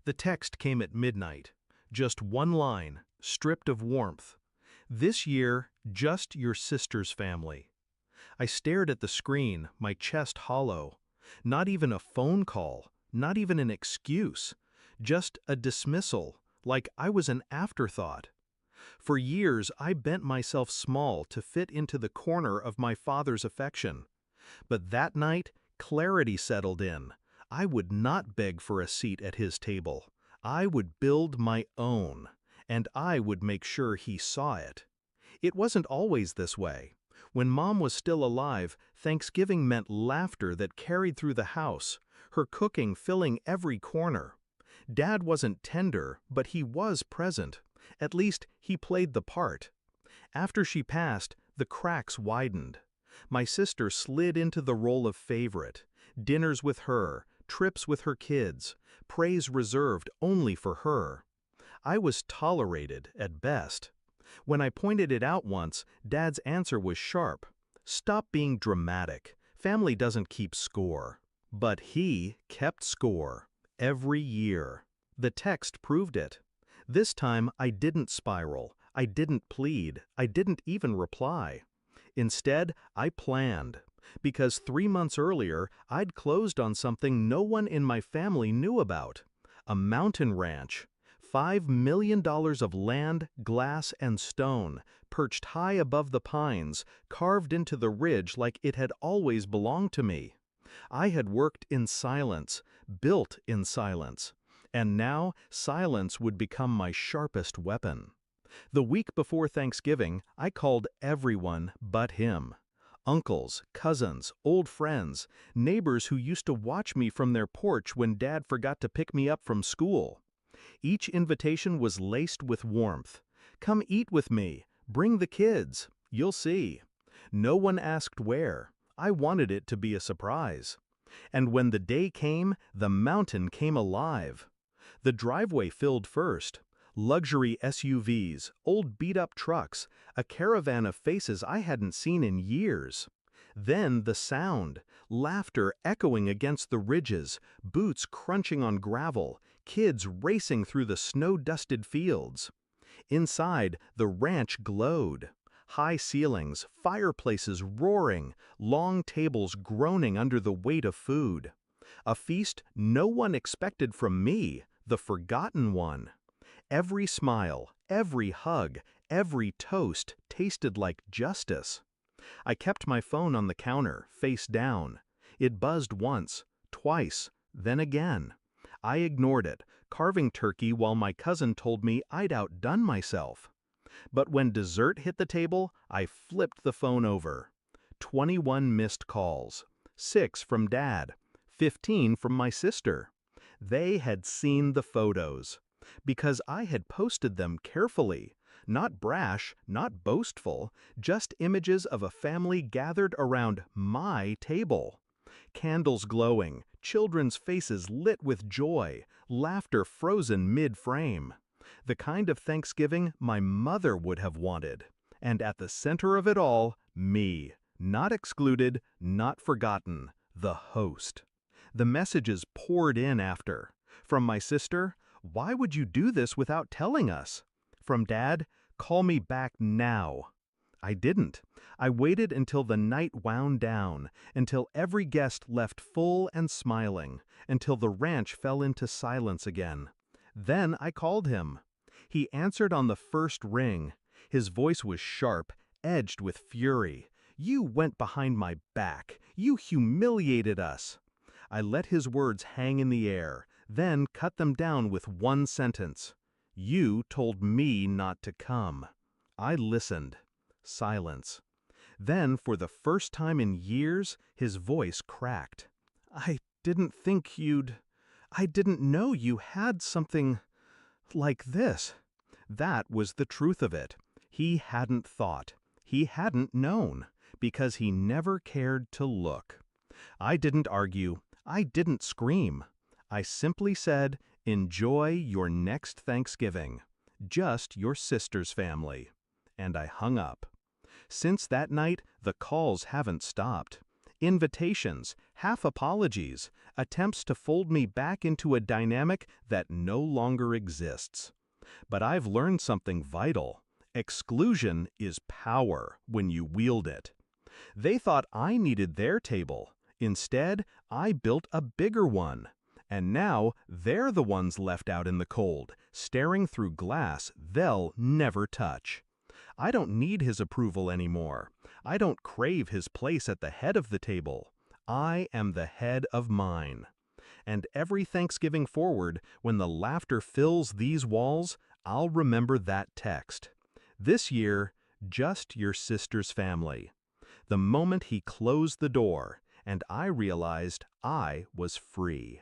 The text came at midnight. Just one line, stripped of warmth. This year, just your sister's family. I stared at the screen, my chest hollow. Not even a phone call, not even an excuse. Just a dismissal, like I was an afterthought. For years, I bent myself small to fit into the corner of my father's affection. But that night, clarity settled in. I would not beg for a seat at his table. I would build my own, and I would make sure he saw it. It wasn't always this way. When Mom was still alive, Thanksgiving meant laughter that carried through the house, her cooking filling every corner. Dad wasn't tender, but he was present. At least, he played the part. After she passed, the cracks widened. My sister slid into the role of favorite. Dinners with her, trips with her kids, praise reserved only for her. I was tolerated, at best. When I pointed it out once, Dad's answer was sharp. Stop being dramatic. Family doesn't keep score. But he kept score. Every year. The text proved it. This time I didn't spiral. I didn't plead. I didn't even reply. Instead, I planned. Because 3 months earlier, I'd closed on something no one in my family knew about. A mountain ranch. $5 million of land, glass, and stone, perched high above the pines, carved into the ridge like it had always belonged to me. I had worked in silence, built in silence, and now silence would become my sharpest weapon. The week before Thanksgiving, I called everyone but him. Uncles, cousins, old friends, neighbors who used to watch me from their porch when Dad forgot to pick me up from school. Each invitation was laced with warmth. Come eat with me. Bring the kids. You'll see. No one asked where. I wanted it to be a surprise. And when the day came, the mountain came alive. The driveway filled first. Luxury SUVs, old beat-up trucks, a caravan of faces I hadn't seen in years. Then the sound, laughter echoing against the ridges, boots crunching on gravel, kids racing through the snow-dusted fields. Inside, the ranch glowed. High ceilings, fireplaces roaring, long tables groaning under the weight of food. A feast no one expected from me, the forgotten one. Every smile, every hug, every toast tasted like justice. I kept my phone on the counter, face down. It buzzed once, twice, then again. I ignored it, carving turkey while my cousin told me I'd outdone myself. But when dessert hit the table, I flipped the phone over. 21 missed calls. 6 from Dad. 15 from my sister. They had seen the photos. Because I had posted them carefully. Not brash, not boastful, just images of a family gathered around my table. Candles glowing, children's faces lit with joy, laughter frozen mid-frame. The kind of Thanksgiving my mother would have wanted. And at the center of it all, me. Not excluded, not forgotten, the host. The messages poured in after. From my sister, "Why would you do this without telling us?" From Dad, "Call me back now." I didn't. I waited until the night wound down, until every guest left full and smiling, until the ranch fell into silence again. Then I called him. He answered on the first ring. His voice was sharp, edged with fury. "You went behind my back. You humiliated us." I let his words hang in the air, then cut them down with one sentence. "You told me not to come." I listened. Silence. Then, for the first time in years, his voice cracked. I didn't know you had something like this." That was the truth of it. He hadn't thought. He hadn't known, because he never cared to look. I didn't argue. I didn't scream. I simply said, "Enjoy your next Thanksgiving. Just your sister's family." And I hung up. Since that night, the calls haven't stopped. Invitations, half apologies, attempts to fold me back into a dynamic that no longer exists. But I've learned something vital. Exclusion is power when you wield it. They thought I needed their table. Instead, I built a bigger one. And now they're the ones left out in the cold, staring through glass they'll never touch. I don't need his approval anymore. I don't crave his place at the head of the table. I am the head of mine. And every Thanksgiving forward, when the laughter fills these walls, I'll remember that text. This year, just your sister's family. The moment he closed the door, and I realized I was free.